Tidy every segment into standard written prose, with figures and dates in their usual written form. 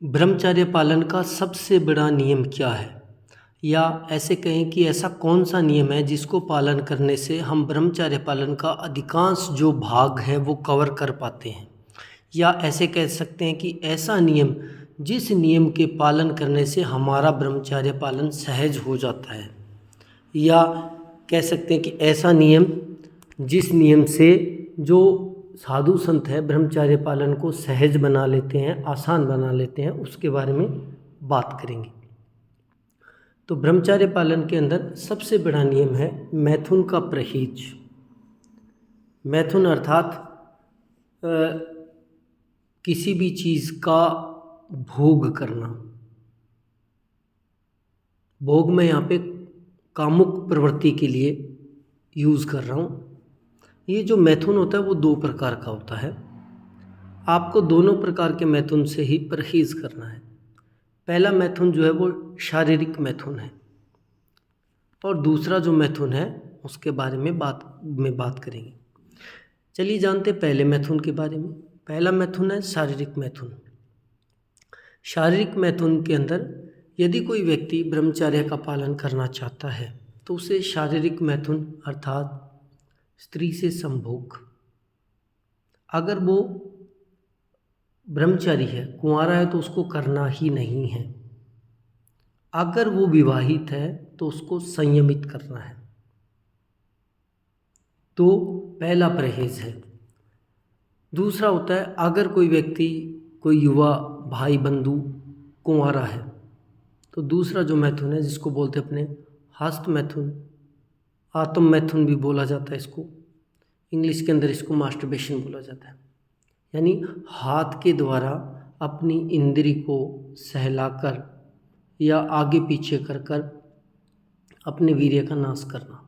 ब्रह्मचर्य पालन का सबसे बड़ा नियम क्या है? या ऐसे कहें कि ऐसा कौन सा नियम है जिसको पालन करने से हम ब्रह्मचर्य पालन का अधिकांश जो भाग है वो कवर कर पाते हैं? या ऐसे कह सकते हैं कि ऐसा नियम जिस नियम के पालन करने से हमारा ब्रह्मचर्य पालन सहज हो जाता है? या कह सकते हैं कि ऐसा नियम जिस नियम से जो साधु संत है ब्रह्मचर्य पालन को सहज बना लेते हैं, आसान बना लेते हैं, उसके बारे में बात करेंगे। तो ब्रह्मचर्य पालन के अंदर सबसे बड़ा नियम है मैथुन का परहेज। मैथुन अर्थात किसी भी चीज़ का भोग करना। भोग में यहाँ पे कामुक प्रवृत्ति के लिए यूज़ कर रहा हूँ। ये जो मैथुन होता है वो दो प्रकार का होता है। आपको दोनों प्रकार के मैथुन से ही परहेज़ करना है। पहला मैथुन जो है वो शारीरिक मैथुन है और दूसरा जो मैथुन है उसके बारे में बात करेंगे। चलिए जानते पहले मैथुन के बारे में। पहला मैथुन है शारीरिक मैथुन। शारीरिक मैथुन के अंदर यदि कोई व्यक्ति ब्रह्मचर्य का पालन करना चाहता है तो उसे शारीरिक मैथुन अर्थात स्त्री से संभोग, अगर वो ब्रह्मचारी है, कुंवारा है, तो उसको करना ही नहीं है। अगर वो विवाहित है तो उसको संयमित करना है। तो पहला परहेज है। दूसरा होता है अगर कोई व्यक्ति, कोई युवा भाई बंधु कुंवारा है तो दूसरा जो मैथुन है जिसको बोलते हैं अपने हस्त मैथुन, आत्म मैथुन भी बोला जाता है इसको, इंग्लिश के अंदर इसको मास्टरबेशन बोला जाता है। यानी हाथ के द्वारा अपनी इंद्री को सहलाकर या आगे पीछे कर कर अपने वीर्य का नाश करना।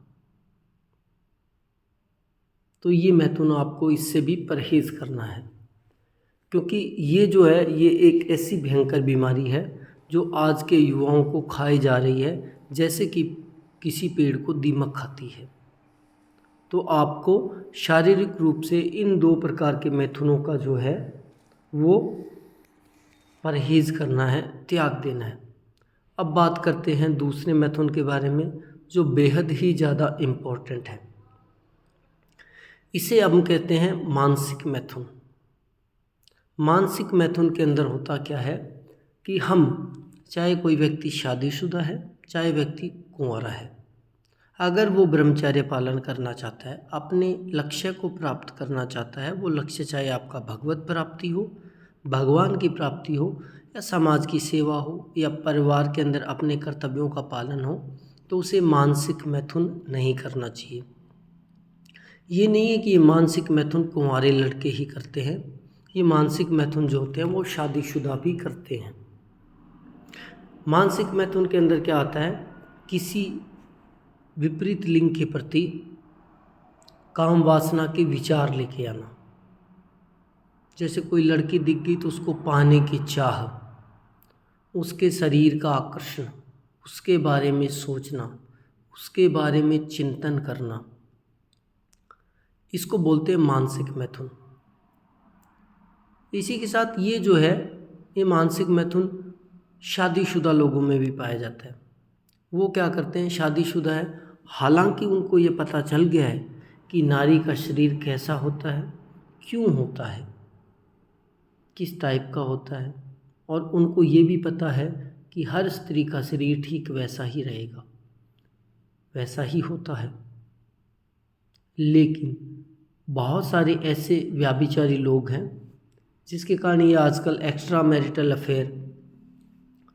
तो ये मैथुन आपको इससे भी परहेज करना है, क्योंकि ये जो है ये एक ऐसी भयंकर बीमारी है जो आज के युवाओं को खाई जा रही है, जैसे कि किसी पेड़ को दीमक खाती है। तो आपको शारीरिक रूप से इन दो प्रकार के मैथुनों का जो है वो परहेज करना है, त्याग देना है। अब बात करते हैं दूसरे मैथुन के बारे में जो बेहद ही ज़्यादा इम्पोर्टेंट है। इसे हम कहते हैं मानसिक मैथुन। मानसिक मैथुन के अंदर होता क्या है कि हम, चाहे कोई व्यक्ति शादीशुदा है चाहे व्यक्ति कुंवारा है, अगर वो ब्रह्मचर्य पालन करना चाहता है, अपने लक्ष्य को प्राप्त करना चाहता है, वो लक्ष्य चाहे आपका भगवत प्राप्ति हो, भगवान की प्राप्ति हो, या समाज की सेवा हो, या परिवार के अंदर अपने कर्तव्यों का पालन हो, तो उसे मानसिक मैथुन नहीं करना चाहिए। ये नहीं है कि ये मानसिक मैथुन कुंवारे लड़के ही करते हैं, ये मानसिक मैथुन जो होते हैं वो शादीशुदा भी करते हैं। मानसिक मैथुन के अंदर क्या आता है, किसी विपरीत लिंग के प्रति काम वासना के विचार लेके आना। जैसे कोई लड़की दिख गई तो उसको पाने की चाह, उसके शरीर का आकर्षण, उसके बारे में सोचना, उसके बारे में चिंतन करना, इसको बोलते हैं मानसिक मैथुन। इसी के साथ ये जो है ये मानसिक मैथुन शादीशुदा लोगों में भी पाया जाता है। वो क्या करते हैं, शादीशुदा है, हालांकि उनको ये पता चल गया है कि नारी का शरीर कैसा होता है, क्यों होता है, किस टाइप का होता है, और उनको ये भी पता है कि हर स्त्री का शरीर ठीक वैसा ही रहेगा, वैसा ही होता है। लेकिन बहुत सारे ऐसे व्याभिचारी लोग हैं जिसके कारण ये आजकल एक्स्ट्रा मैरिटल अफेयर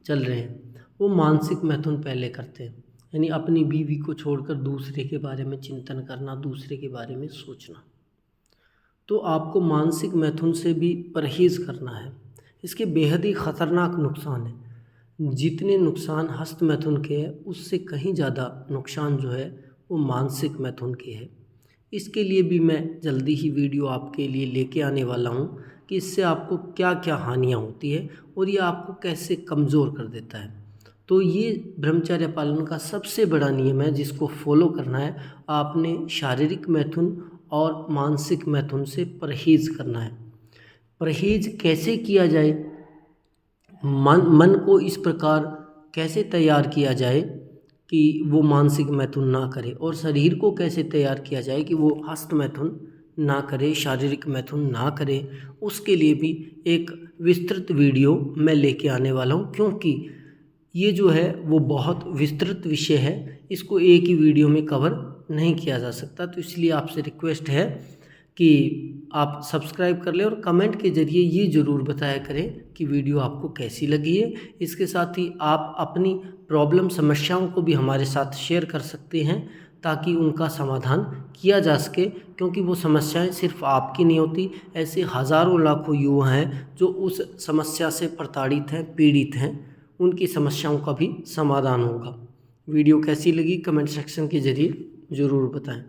चल रहे हैं। वो मानसिक मैथुन पहले करते हैं, यानी अपनी बीवी को छोड़कर दूसरे के बारे में चिंतन करना, दूसरे के बारे में सोचना। तो आपको मानसिक मैथुन से भी परहेज़ करना है। इसके बेहद ही ख़तरनाक नुकसान हैं। जितने नुकसान हस्त मैथुन के हैं उससे कहीं ज़्यादा नुकसान जो है वो मानसिक मैथुन के है। इसके लिए भी मैं जल्दी ही वीडियो आपके लिए लेके आने वाला हूँ कि इससे आपको क्या क्या हानियाँ होती है और ये आपको कैसे कमज़ोर कर देता है। तो ये ब्रह्मचर्य पालन का सबसे बड़ा नियम है जिसको फॉलो करना है। आपने शारीरिक मैथुन और मानसिक मैथुन से परहेज़ करना है। परहेज़ कैसे किया जाए मन को इस प्रकार कैसे तैयार किया जाए कि वो मानसिक मैथुन ना करे, और शरीर को कैसे तैयार किया जाए कि वो हस्त मैथुन ना करे, शारीरिक मैथुन ना करे, उसके लिए भी एक विस्तृत वीडियो मैं लेके आने वाला हूँ। क्योंकि ये जो है वो बहुत विस्तृत विषय है, इसको एक ही वीडियो में कवर नहीं किया जा सकता। तो इसलिए आपसे रिक्वेस्ट है कि आप सब्सक्राइब कर लें और कमेंट के ज़रिए ये ज़रूर बताया करें कि वीडियो आपको कैसी लगी है। इसके साथ ही आप अपनी प्रॉब्लम समस्याओं को भी हमारे साथ शेयर कर सकते हैं ताकि उनका समाधान किया जा सके, क्योंकि वो समस्याएं सिर्फ आपकी नहीं होती, ऐसे हज़ारों लाखों युवा हैं जो उस समस्या से प्रताड़ित हैं, पीड़ित हैं, उनकी समस्याओं का भी समाधान होगा। वीडियो कैसी लगी कमेंट सेक्शन के ज़रिए ज़रूर बताएं।